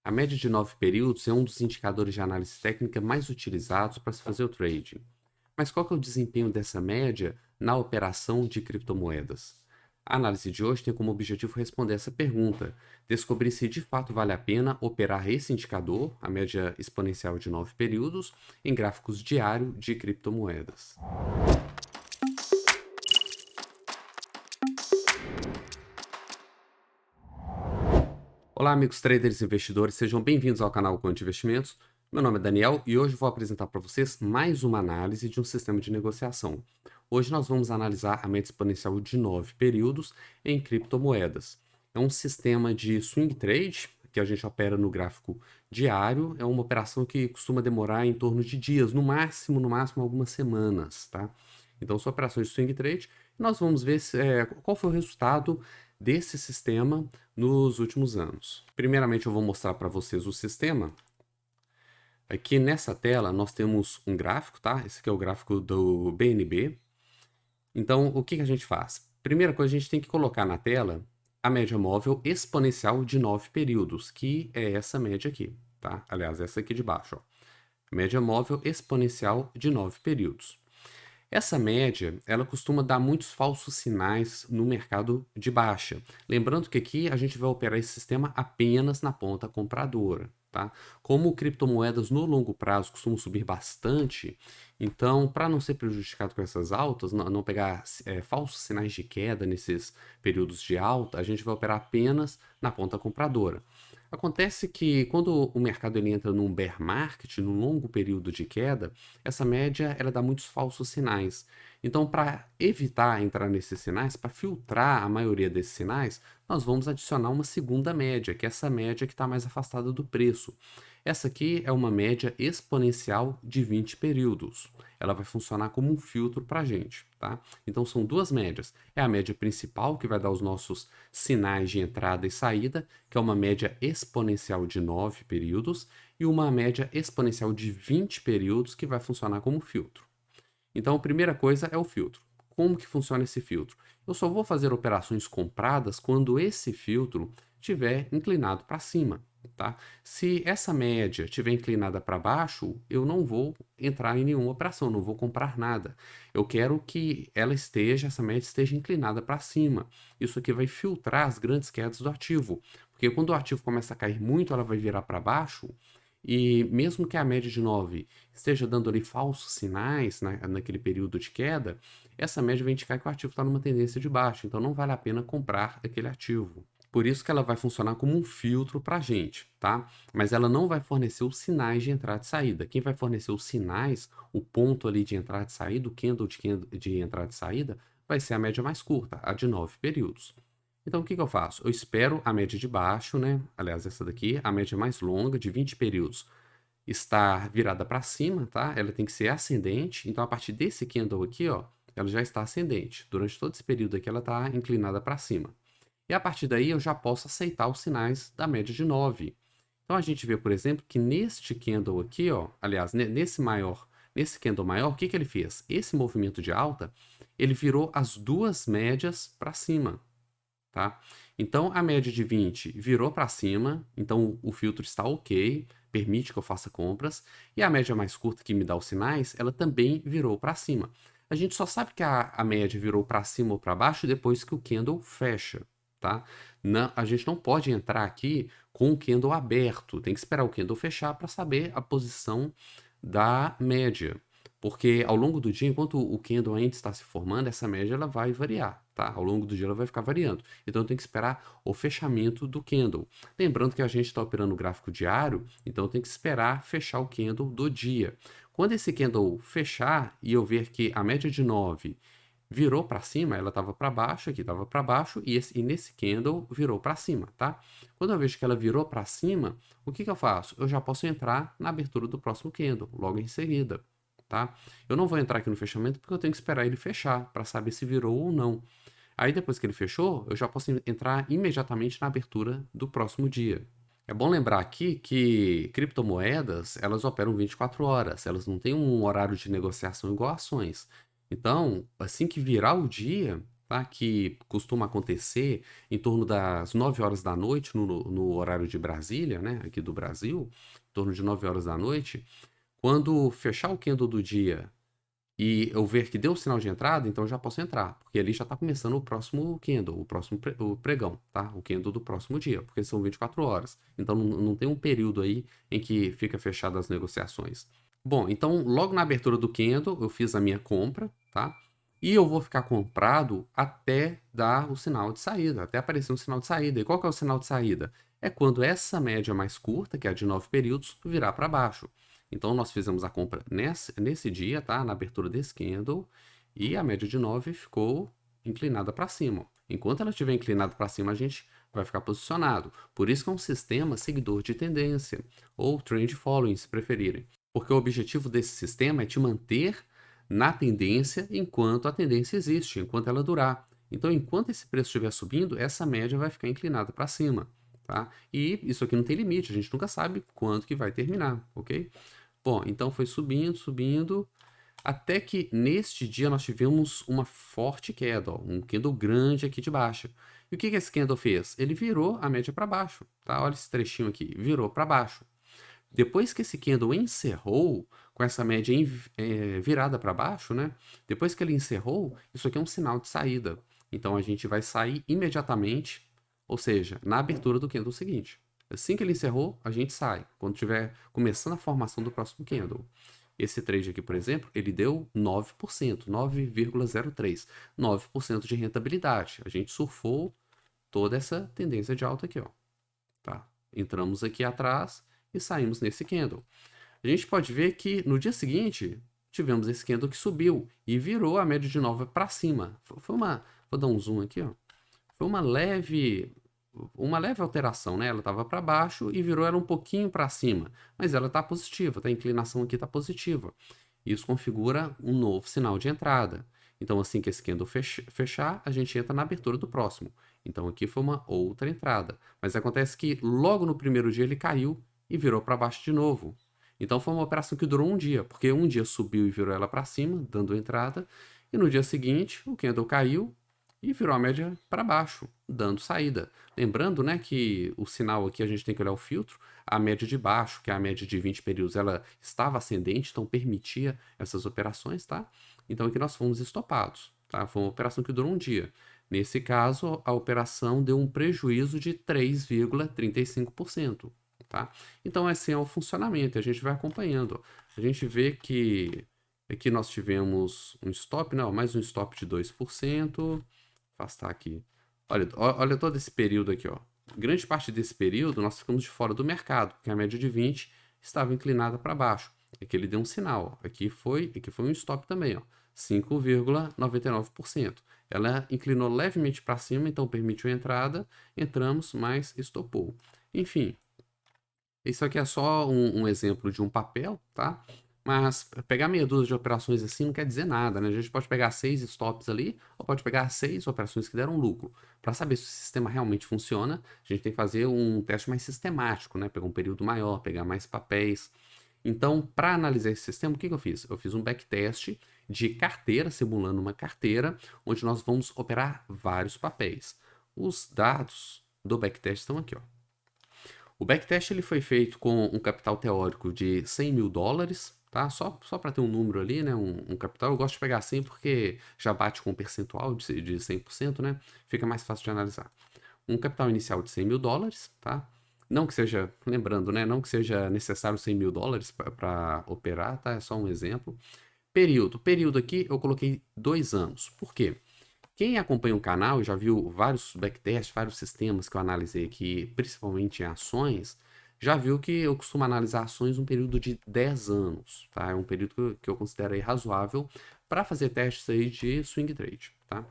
A média de 9 períodos é um dos indicadores de análise técnica mais utilizados para se fazer o trading. Mas qual que é o desempenho dessa média na operação de criptomoedas? A análise de hoje tem como objetivo responder essa pergunta, descobrir se de fato vale a pena operar esse indicador, a média exponencial de 9 períodos, em gráficos diários de criptomoedas. Olá, amigos traders e investidores, sejam bem-vindos ao canal Conte Investimentos. Meu nome é Daniel e hoje vou apresentar para vocês mais uma análise de um sistema de negociação. Hoje nós vamos analisar a média exponencial de 9 períodos em criptomoedas. É um sistema de swing trade que a gente opera no gráfico diário. É uma operação que costuma demorar em torno de dias, no máximo algumas semanas, tá? Então são operações de swing trade. Nós vamos ver qual foi o resultado desse sistema nos últimos anos. Primeiramente, eu vou mostrar para vocês o sistema. Aqui nessa tela, nós temos um gráfico, tá? Esse aqui é o gráfico do BNB. Então, o que a gente faz? Primeira coisa, a gente tem que colocar na tela a média móvel exponencial de 9 períodos, que é essa média aqui, tá? Aliás, essa aqui de baixo, ó. Média móvel exponencial de 9 períodos. Essa média, ela costuma dar muitos falsos sinais no mercado de baixa. Lembrando que aqui a gente vai operar esse sistema apenas na ponta compradora, tá? Como criptomoedas no longo prazo costumam subir bastante, então, para não ser prejudicado com essas altas, não pegar falsos sinais de queda nesses períodos de alta, a gente vai operar apenas na ponta compradora. Acontece que quando o mercado ele entra num bear market, num longo período de queda, essa média ela dá muitos falsos sinais. Então, para evitar entrar nesses sinais, para filtrar a maioria desses sinais, nós vamos adicionar uma segunda média, que é essa média que está mais afastada do preço. Essa aqui é uma média exponencial de 20 períodos. Ela vai funcionar como um filtro para a gente, tá? Então, são duas médias. É a média principal, que vai dar os nossos sinais de entrada e saída, que é uma média exponencial de 9 períodos, e uma média exponencial de 20 períodos, que vai funcionar como filtro. Então, a primeira coisa é o filtro. Como que funciona esse filtro? Eu só vou fazer operações compradas quando esse filtro estiver inclinado para cima, tá? Se essa média estiver inclinada para baixo, eu não vou entrar em nenhuma operação, não vou comprar nada. Eu quero que essa média esteja inclinada para cima. Isso aqui vai filtrar as grandes quedas do ativo, porque quando o ativo começa a cair muito, ela vai virar para baixo, e mesmo que a média de 9 esteja dando ali falsos sinais naquele período de queda, essa média vai indicar que o ativo está numa tendência de baixa, então não vale a pena comprar aquele ativo. Por isso que ela vai funcionar como um filtro para a gente, tá? Mas ela não vai fornecer os sinais de entrada e saída. Quem vai fornecer os sinais, o ponto ali de entrada e saída, o candle de entrada e saída, vai ser a média mais curta, a de 9 períodos. Então, o que eu faço? Eu espero a média de baixo, né? Aliás, essa daqui, a média mais longa, de 20 períodos, estar virada para cima, tá? Ela tem que ser ascendente. Então, a partir desse candle aqui, ó, ela já está ascendente. Durante todo esse período aqui, ela está inclinada para cima. E a partir daí, eu já posso aceitar os sinais da média de 9. Então, a gente vê, por exemplo, que neste candle aqui, ó, aliás, nesse candle maior, o que ele fez? Esse movimento de alta, ele virou as duas médias para cima, tá? Então, a média de 20 virou para cima, então o filtro está ok, permite que eu faça compras, e a média mais curta que me dá os sinais, ela também virou para cima. A gente só sabe que a média virou para cima ou para baixo depois que o candle fecha, tá? A gente não pode entrar aqui com o candle aberto, tem que esperar o candle fechar para saber a posição da média. Porque ao longo do dia, enquanto o candle ainda está se formando, essa média ela vai variar, tá? Ao longo do dia ela vai ficar variando. Então tem que esperar o fechamento do candle. Lembrando que a gente está operando o gráfico diário, então tem que esperar fechar o candle do dia. Quando esse candle fechar e eu ver que a média de 9 virou para cima, ela estava para baixo, aqui estava para baixo, e nesse candle virou para cima, tá? Quando eu vejo que ela virou para cima, o que eu faço? Eu já posso entrar na abertura do próximo candle, logo em seguida, tá? Eu não vou entrar aqui no fechamento porque eu tenho que esperar ele fechar para saber se virou ou não. Aí depois que ele fechou, eu já posso entrar imediatamente na abertura do próximo dia. É bom lembrar aqui que criptomoedas, elas operam 24 horas, elas não têm um horário de negociação igual ações. Então, assim que virar o dia, tá? Que costuma acontecer em torno das 9 horas da noite, no horário de Brasília, né? Aqui do Brasil, em torno de 9 horas da noite. Quando fechar o candle do dia e eu ver que deu o sinal de entrada, então eu já posso entrar, porque ali já está começando o próximo candle, o próximo o pregão, tá? O candle do próximo dia, porque são 24 horas. Então não tem um período aí em que fica fechado as negociações. Bom, então logo na abertura do candle eu fiz a minha compra, tá? E eu vou ficar comprado até dar o sinal de saída, até aparecer um sinal de saída. E qual que é o sinal de saída? É quando essa média mais curta, que é a de 9 períodos, virar para baixo. Então, nós fizemos a compra nesse dia, tá? Na abertura desse candle, e a média de 9 ficou inclinada para cima. Enquanto ela estiver inclinada para cima, a gente vai ficar posicionado. Por isso que é um sistema seguidor de tendência, ou trend following, se preferirem. Porque o objetivo desse sistema é te manter na tendência enquanto a tendência existe, enquanto ela durar. Então, enquanto esse preço estiver subindo, essa média vai ficar inclinada para cima, tá? E isso aqui não tem limite, a gente nunca sabe quando que vai terminar, ok? Bom, então foi subindo, subindo, até que neste dia nós tivemos uma forte queda, ó, um candle grande aqui de baixa. E o que que esse candle fez? Ele virou a média para baixo, tá? Olha esse trechinho aqui, virou para baixo. Depois que esse candle encerrou, com essa média virada para baixo, né? Depois que ele encerrou, isso aqui é um sinal de saída. Então a gente vai sair imediatamente, ou seja, na abertura do candle seguinte. Assim que ele encerrou, a gente sai, quando estiver começando a formação do próximo candle. Esse trade aqui, por exemplo, ele deu 9%, 9,03%, 9% de rentabilidade. A gente surfou toda essa tendência de alta aqui, ó. Tá? Entramos aqui atrás e saímos nesse candle. A gente pode ver que no dia seguinte tivemos esse candle que subiu e virou a média de nova para cima. Foi uma, vou dar um zoom aqui, ó. Foi uma leve alteração, né? Ela estava para baixo e virou ela um pouquinho para cima, mas ela está positiva, tá? A inclinação aqui está positiva. Isso configura um novo sinal de entrada. Então, assim que esse candle fechar, a gente entra na abertura do próximo. Então, aqui foi uma outra entrada. Mas acontece que logo no primeiro dia ele caiu e virou para baixo de novo. Então, foi uma operação que durou um dia, porque um dia subiu e virou ela para cima, dando entrada, e no dia seguinte o candle caiu e virou a média para baixo, dando saída. Lembrando, né, que o sinal aqui a gente tem que olhar o filtro, a média de baixo, que é a média de 20 períodos, ela estava ascendente, então permitia essas operações, tá? Então aqui nós fomos estopados, tá? Foi uma operação que durou um dia. Nesse caso, a operação deu um prejuízo de 3,35%, tá? Então assim é o funcionamento, a gente vai acompanhando. A gente vê que aqui nós tivemos um stop, não, mais um stop de 2%. Afastar aqui. Olha todo esse período aqui, ó. Grande parte desse período nós ficamos de fora do mercado, porque a média de 20 estava inclinada para baixo. Aqui ele deu um sinal, ó. Aqui foi um stop também, ó. 5,99%. Ela inclinou levemente para cima, então permitiu a entrada, entramos, mas estopou. Enfim, isso aqui é só um exemplo de um papel, tá? Mas pegar meia dúzia de operações assim não quer dizer nada, né? A gente pode pegar 6 stops ali, ou pode pegar 6 operações que deram lucro. Para saber se o sistema realmente funciona, a gente tem que fazer um teste mais sistemático, né? Pegar um período maior, pegar mais papéis. Então, para analisar esse sistema, o que que eu fiz? Eu fiz um backtest de carteira, simulando uma carteira, onde nós vamos operar vários papéis. Os dados do backtest estão aqui, ó. O backtest ele foi feito com um capital teórico de 100 mil dólares, tá? Só para ter um número ali, né? Um capital. Eu gosto de pegar 100 porque já bate com um percentual de 100%, né? Fica mais fácil de analisar. Um capital inicial de 100 mil dólares, tá? Não que seja, lembrando, né? Não que seja necessário 100 mil dólares para operar, tá? É só um exemplo. Período. Período aqui eu coloquei 2 anos. Por quê? Quem acompanha o canal e já viu vários backtests, vários sistemas que eu analisei aqui, principalmente em ações, já viu que eu costumo analisar ações um período de 10 anos, tá? É um período que eu considero aí razoável para fazer testes aí de swing trade, tá?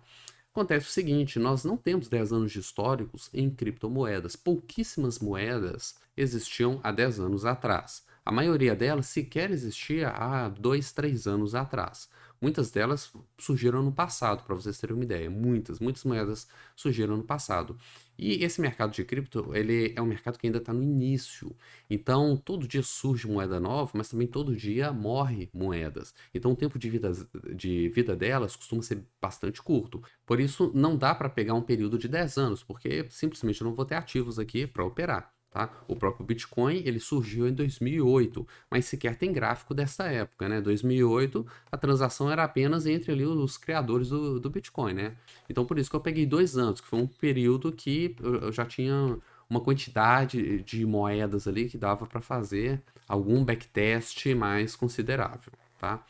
Acontece o seguinte, nós não temos 10 anos de históricos em criptomoedas. Pouquíssimas moedas existiam há 10 anos atrás. A maioria delas sequer existia há 2, 3 anos atrás. Muitas delas surgiram no passado, para vocês terem uma ideia. Muitas moedas surgiram no passado. E esse mercado de cripto, ele é um mercado que ainda está no início. Então, todo dia surge moeda nova, mas também todo dia morre moedas. Então, o tempo de vida delas costuma ser bastante curto. Por isso, não dá para pegar um período de 10 anos, porque simplesmente eu não vou ter ativos aqui para operar. Tá? O próprio Bitcoin ele surgiu em 2008, mas sequer tem gráfico dessa época, né? 2008 a transação era apenas entre ali os criadores do Bitcoin, né? Então por isso que eu peguei 2 anos, que foi um período que eu já tinha uma quantidade de moedas ali que dava para fazer algum backtest mais considerável, tá?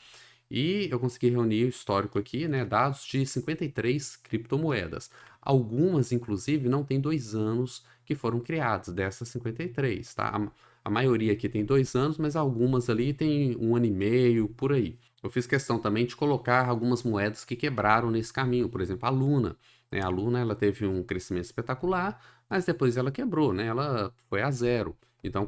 E eu consegui reunir o histórico aqui, né, dados de 53 criptomoedas. Algumas, inclusive, não tem 2 anos que foram criadas, dessas 53, tá? A maioria aqui tem 2 anos, mas algumas ali tem 1 ano e meio, por aí. Eu fiz questão também de colocar algumas moedas que quebraram nesse caminho, por exemplo, a Luna. Né? A Luna ela teve um crescimento espetacular, mas depois ela quebrou, né? Ela foi a zero. Então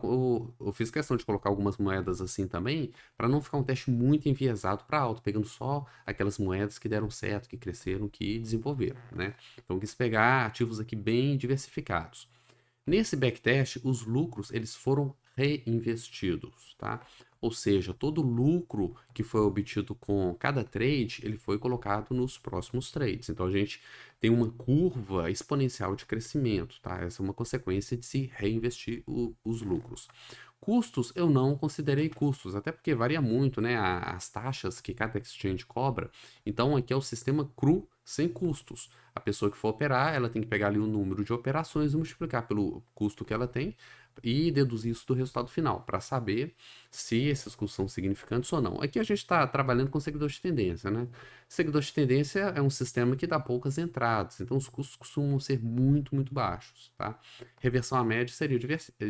eu fiz questão de colocar algumas moedas assim também, para não ficar um teste muito enviesado para alto, pegando só aquelas moedas que deram certo, que cresceram, que desenvolveram, né? Então quis pegar ativos aqui bem diversificados. Nesse backtest, os lucros eles foram reinvestidos, tá? Ou seja, todo lucro que foi obtido com cada trade, ele foi colocado nos próximos trades. Então a gente tem uma curva exponencial de crescimento, tá? Essa é uma consequência de se reinvestir os lucros. Custos, eu não considerei custos, até porque varia muito, né? As taxas que cada exchange cobra. Então aqui é o sistema cru sem custos. A pessoa que for operar, ela tem que pegar ali o número de operações e multiplicar pelo custo que ela tem e deduzir isso do resultado final, para saber se esses custos são significantes ou não. Aqui a gente está trabalhando com seguidor de tendência, né? Seguidor de tendência é um sistema que dá poucas entradas, então os custos costumam ser muito, muito baixos, tá? Reversão à média seria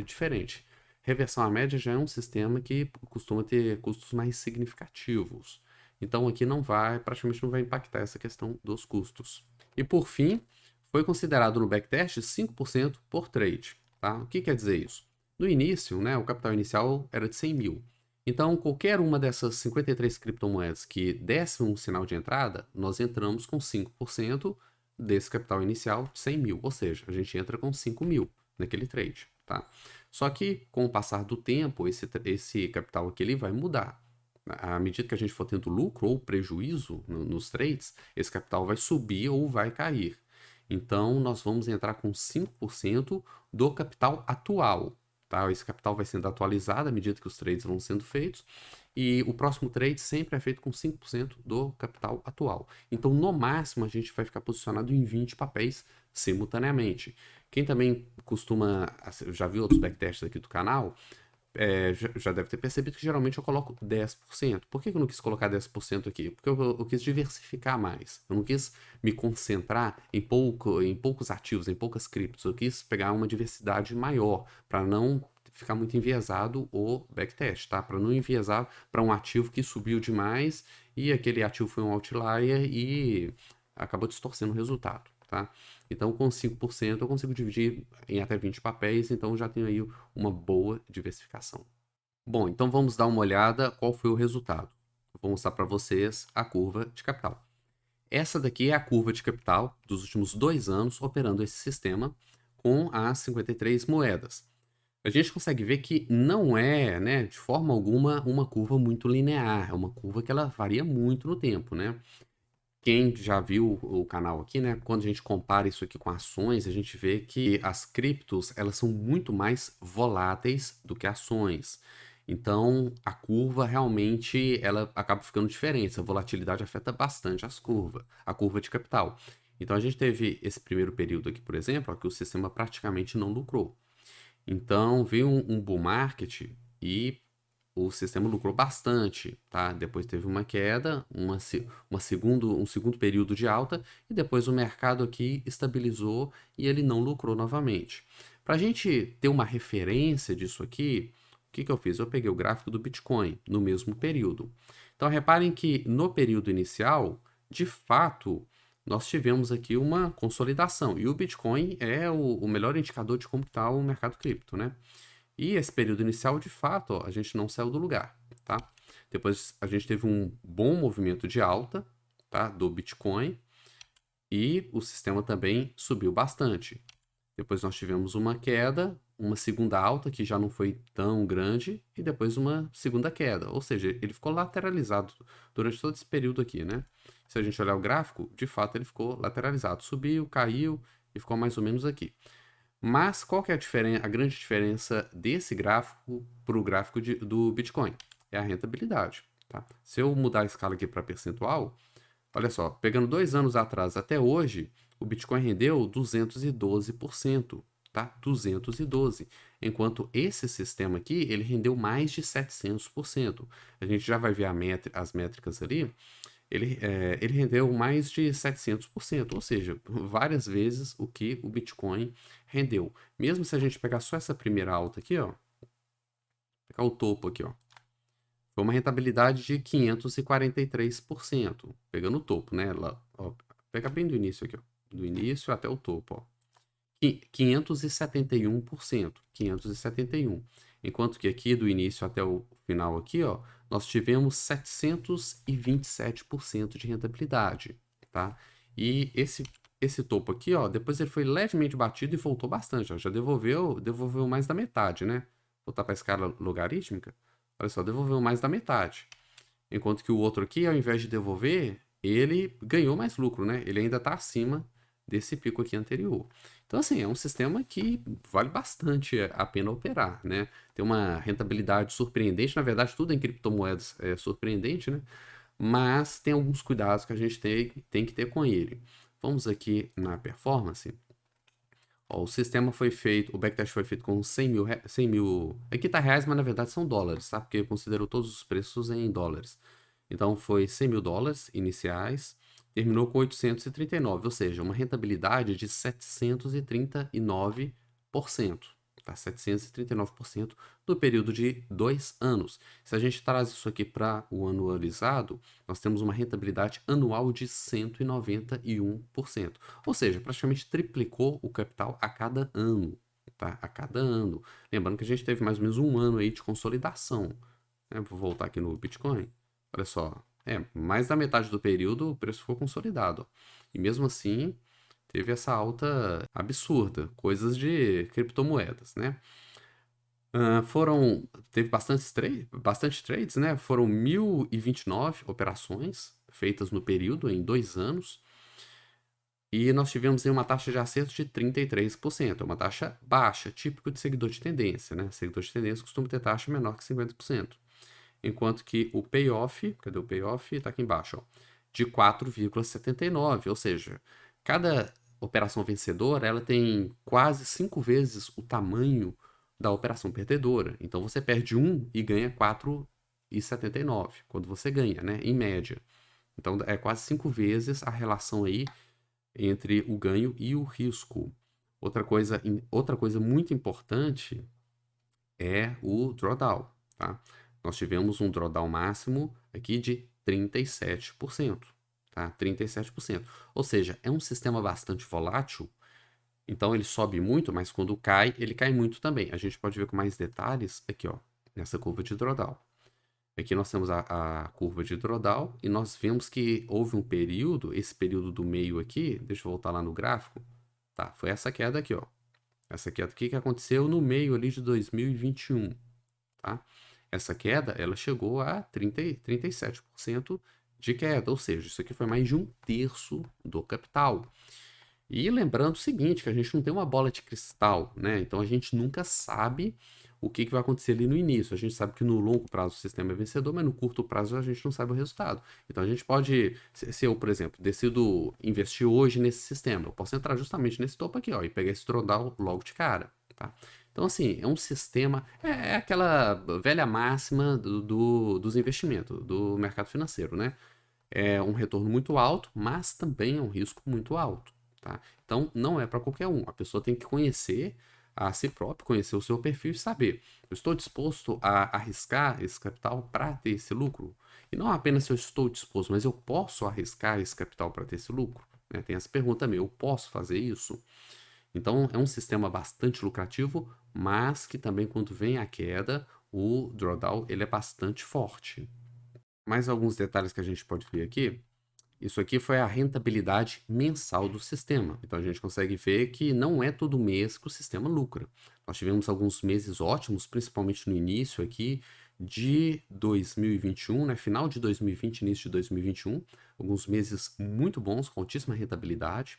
diferente. Reversão à média já é um sistema que costuma ter custos mais significativos. Então aqui praticamente não vai impactar essa questão dos custos. E por fim, foi considerado no backtest 5% por trade. Tá? O que quer dizer isso? No início, né, o capital inicial era de 100 mil. Então, qualquer uma dessas 53 criptomoedas que desse um sinal de entrada, nós entramos com 5% desse capital inicial de 100 mil. Ou seja, a gente entra com 5 mil naquele trade. Tá? Só que, com o passar do tempo, esse capital aqui ele vai mudar. À medida que a gente for tendo lucro ou prejuízo nos trades, esse capital vai subir ou vai cair. Então, nós vamos entrar com 5% do capital atual. Tá? Esse capital vai sendo atualizado à medida que os trades vão sendo feitos. E o próximo trade sempre é feito com 5% do capital atual. Então, no máximo, a gente vai ficar posicionado em 20 papéis simultaneamente. Quem também costuma, já viu outros backtests aqui do canal, já deve ter percebido que geralmente eu coloco 10%. Por que eu não quis colocar 10% aqui? Porque eu quis diversificar mais. Eu não quis me concentrar em poucos ativos, em poucas criptos. Eu quis pegar uma diversidade maior, para não ficar muito enviesado o backtest, tá? Para não enviesar para um ativo que subiu demais e aquele ativo foi um outlier e acabou distorcendo o resultado, tá? Então, com 5% eu consigo dividir em até 20 papéis, então já tenho aí uma boa diversificação. Bom, então vamos dar uma olhada qual foi o resultado. Vou mostrar para vocês a curva de capital. Essa daqui é a curva de capital dos últimos 2 anos operando esse sistema com as 53 moedas. A gente consegue ver que não é, né, de forma alguma, uma curva muito linear, é uma curva que ela varia muito no tempo, né? Quem já viu o canal aqui, né? Quando a gente compara isso aqui com ações, a gente vê que as criptos, elas são muito mais voláteis do que ações. Então, a curva realmente, ela acaba ficando diferente. Essa volatilidade afeta bastante a curva de capital. Então, a gente teve esse primeiro período aqui, por exemplo, ó, que o sistema praticamente não lucrou. Então, veio um bull market e o sistema lucrou bastante, tá? Depois teve uma queda, um segundo período de alta e depois o mercado aqui estabilizou e ele não lucrou novamente. Para a gente ter uma referência disso aqui, o que eu fiz? Eu peguei o gráfico do Bitcoin no mesmo período. Então reparem que no período inicial, de fato, nós tivemos aqui uma consolidação e o Bitcoin é o melhor indicador de como está o mercado cripto, né? E esse período inicial, de fato, ó, a gente não saiu do lugar, tá? Depois a gente teve um bom movimento de alta, tá? Do Bitcoin e o sistema também subiu bastante. Depois nós tivemos uma queda, uma segunda alta que já não foi tão grande e depois uma segunda queda. Ou seja, ele ficou lateralizado durante todo esse período aqui, né? Se a gente olhar o gráfico, de fato ele ficou lateralizado. Subiu, caiu e ficou mais ou menos aqui. Mas qual que é a grande diferença desse gráfico para o gráfico do Bitcoin? É a rentabilidade, tá? Se eu mudar a escala aqui para percentual, olha só, pegando 2 anos atrás até hoje, o Bitcoin rendeu 212%, tá? 212. Enquanto esse sistema aqui, ele rendeu mais de 700%. A gente já vai ver as métricas ali. Ele rendeu mais de 700%, ou seja, várias vezes o que o Bitcoin rendeu. Mesmo se a gente pegar só essa primeira alta aqui, ó, pegar o topo aqui, ó, foi uma rentabilidade de 543%, pegando o topo, né? Lá, ó, pega bem do início aqui, ó, do início até o topo, ó. 571%, 571. Enquanto que aqui do início até o final aqui, ó, nós tivemos 727% de rentabilidade, tá? E esse topo aqui, ó, depois ele foi levemente batido e voltou bastante, ó, já devolveu mais da metade, né? Voltar para a escala logarítmica, olha só, devolveu mais da metade. Enquanto que o outro aqui, ao invés de devolver, ele ganhou mais lucro, né? Ele ainda está acima desse pico aqui anterior. Então, assim, é um sistema que vale bastante a pena operar, né? Tem uma rentabilidade surpreendente, na verdade, tudo em criptomoedas é surpreendente, né? Mas tem alguns cuidados que a gente tem que ter com ele. Vamos aqui na performance. Ó, o sistema foi feito, o backtest foi feito com 100 mil, 100 mil, aqui tá reais, mas na verdade são dólares, tá? Porque considerou todos os preços em dólares. Então foi 100 mil dólares iniciais, terminou com 839, ou seja, uma rentabilidade de 739%, tá? 739% no período de 2 anos. Se a gente traz isso aqui para o anualizado, nós temos uma rentabilidade anual de 191%. Ou seja, praticamente triplicou o capital a cada ano, tá? A cada ano. Lembrando que a gente teve mais ou menos um ano aí de consolidação, né? Vou voltar aqui no Bitcoin. Olha só, mais da metade do período o preço ficou consolidado. E mesmo assim, teve essa alta absurda, coisas de criptomoedas, né? Teve bastante trades, né? Foram 1.029 operações feitas no período, em 2 anos. E nós tivemos aí uma taxa de acerto de 33%. É uma taxa baixa, típico de seguidor de tendência, né? Seguidor de tendência costuma ter taxa menor que 50%. Enquanto que o payoff, cadê o payoff? Está aqui embaixo, ó, de 4,79. Ou seja, cada operação vencedora ela tem quase 5 vezes o tamanho da operação perdedora. Então você perde 1 e ganha 4,79 quando você ganha, né? Em média. Então é quase 5 vezes a relação aí entre o ganho e o risco. Outra coisa muito importante é o drawdown, tá? Nós tivemos um drawdown máximo aqui de 37%, tá? 37%. Ou seja, é um sistema bastante volátil, então ele sobe muito, mas quando cai, ele cai muito também. A gente pode ver com mais detalhes aqui, ó, nessa curva de drawdown. Aqui nós temos a curva de drawdown e nós vemos que houve um período, esse período do meio aqui, deixa eu voltar lá no gráfico, tá? Foi essa queda aqui, ó. Essa queda aqui que aconteceu no meio ali de 2021, tá? Essa queda, ela chegou a 37% de queda, ou seja, isso aqui foi mais de 1/3 do capital. E lembrando o seguinte, que a gente não tem uma bola de cristal, né? Então a gente nunca sabe o que vai acontecer ali no início. A gente sabe que no longo prazo o sistema é vencedor, mas no curto prazo a gente não sabe o resultado. Então a gente pode, se eu, por exemplo, decido investir hoje nesse sistema, eu posso entrar justamente nesse topo aqui, ó, e pegar esse drawdown logo de cara, tá? Então, assim, é um sistema, é aquela velha máxima dos investimentos, do mercado financeiro, né? É um retorno muito alto, mas também é um risco muito alto, tá? Então, não é para qualquer um. A pessoa tem que conhecer a si próprio, conhecer o seu perfil e saber, eu estou disposto a arriscar esse capital para ter esse lucro? E não apenas se eu estou disposto, mas eu posso arriscar esse capital para ter esse lucro? Né? Tem essa pergunta também, eu posso fazer isso? Então, é um sistema bastante lucrativo, mas que também, quando vem a queda, o drawdown ele é bastante forte. Mais alguns detalhes que a gente pode ver aqui. Isso aqui foi a rentabilidade mensal do sistema. Então a gente consegue ver que não é todo mês que o sistema lucra. Nós tivemos alguns meses ótimos, principalmente no início aqui de 2021, né? Final de 2020, início de 2021, alguns meses muito bons, com altíssima rentabilidade,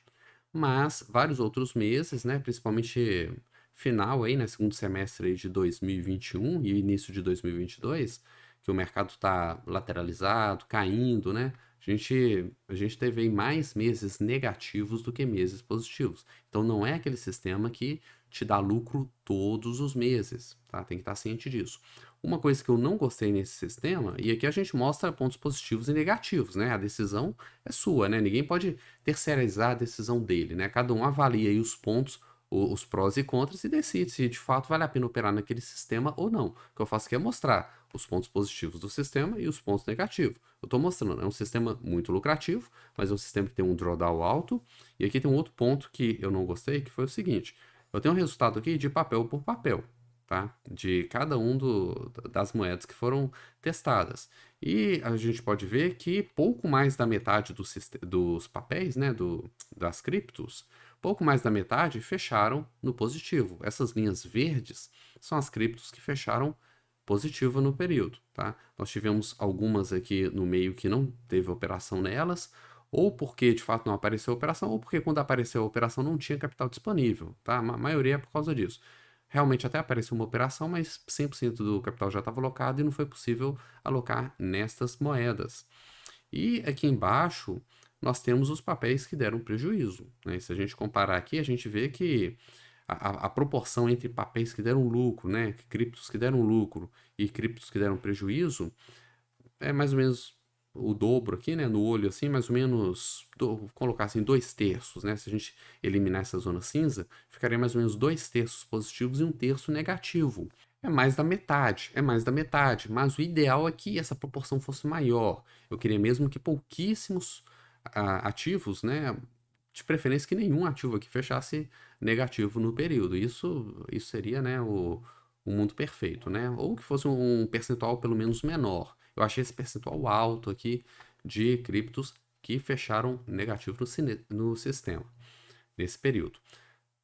mas vários outros meses, né? Principalmente final aí, né? Segundo semestre aí de 2021 e início de 2022, que o mercado está lateralizado, caindo, né? A gente teve aí mais meses negativos do que meses positivos. Então não é aquele sistema que te dá lucro todos os meses, tá? Tem que estar ciente disso. Uma coisa que eu não gostei nesse sistema, e aqui a gente mostra pontos positivos e negativos, né? A decisão é sua, né? Ninguém pode terceirizar a decisão dele, né? Cada um avalia aí os pontos, os prós e contras e decide se de fato vale a pena operar naquele sistema ou não. O que eu faço aqui é mostrar os pontos positivos do sistema e os pontos negativos. Eu estou mostrando, é um sistema muito lucrativo, mas é um sistema que tem um drawdown alto. E aqui tem um outro ponto que eu não gostei, que foi o seguinte: eu tenho um resultado aqui de papel por papel, tá? De cada um das moedas que foram testadas. E a gente pode ver que pouco mais da metade dos papéis, né, das criptos, pouco mais da metade fecharam no positivo. Essas linhas verdes são as criptos que fecharam positivo no período, tá? Nós tivemos algumas aqui no meio que não teve operação nelas, ou porque de fato não apareceu a operação, ou porque quando apareceu a operação não tinha capital disponível, tá? A maioria é por causa disso. Realmente até apareceu uma operação, mas 100% do capital já estava alocado e não foi possível alocar nestas moedas. E aqui embaixo nós temos os papéis que deram prejuízo, né? Se a gente comparar aqui, a gente vê que a proporção entre papéis que deram lucro, né? Criptos que deram lucro e criptos que deram prejuízo é mais ou menos o dobro aqui, né? No olho, assim, mais ou menos, vou colocar assim, 2/3, né? Se a gente eliminar essa zona cinza, ficaria mais ou menos 2/3 positivos e 1/3 negativo. É mais da metade, é mais da metade, mas o ideal é que essa proporção fosse maior. Eu queria mesmo que pouquíssimos ativos, né? De preferência que nenhum ativo aqui fechasse negativo no período. Isso seria, né, o mundo perfeito, né? Ou que fosse um percentual pelo menos menor. Eu achei esse percentual alto aqui de criptos que fecharam negativo no sistema nesse período.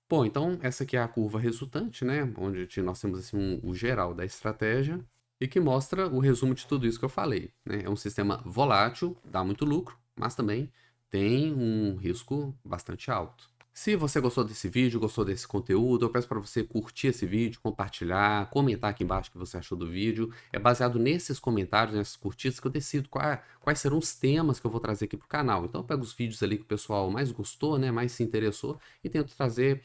Bom, então essa aqui é a curva resultante, né? Onde nós temos assim, o geral da estratégia e que mostra o resumo de tudo isso que eu falei, né? É um sistema volátil, dá muito lucro, mas também tem um risco bastante alto. Se você gostou desse vídeo, gostou desse conteúdo, eu peço para você curtir esse vídeo, compartilhar, comentar aqui embaixo o que você achou do vídeo. É baseado nesses comentários, nessas curtidas, que eu decido quais serão os temas que eu vou trazer aqui para o canal. Então eu pego os vídeos ali que o pessoal mais gostou, né, mais se interessou, e tento trazer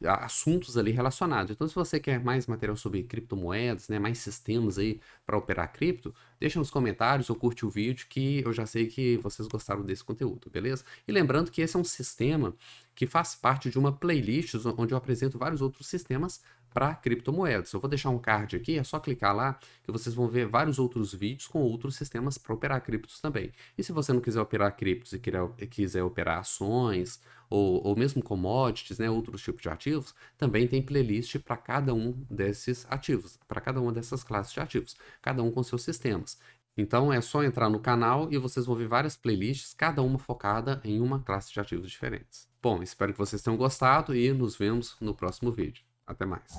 assuntos ali relacionados. Então, se você quer mais material sobre criptomoedas, né, mais sistemas aí para operar cripto, deixa nos comentários ou curte o vídeo que eu já sei que vocês gostaram desse conteúdo, beleza? E lembrando que esse é um sistema que faz parte de uma playlist onde eu apresento vários outros sistemas para criptomoedas. Eu vou deixar um card aqui, é só clicar lá que vocês vão ver vários outros vídeos com outros sistemas para operar criptos também. E se você não quiser operar criptos e quiser operar ações ou mesmo commodities, né, outros tipos de ativos, também tem playlist para cada um desses ativos, para cada uma dessas classes de ativos, cada um com seus sistemas. Então é só entrar no canal e vocês vão ver várias playlists, cada uma focada em uma classe de ativos diferentes. Bom, espero que vocês tenham gostado e nos vemos no próximo vídeo. Até mais.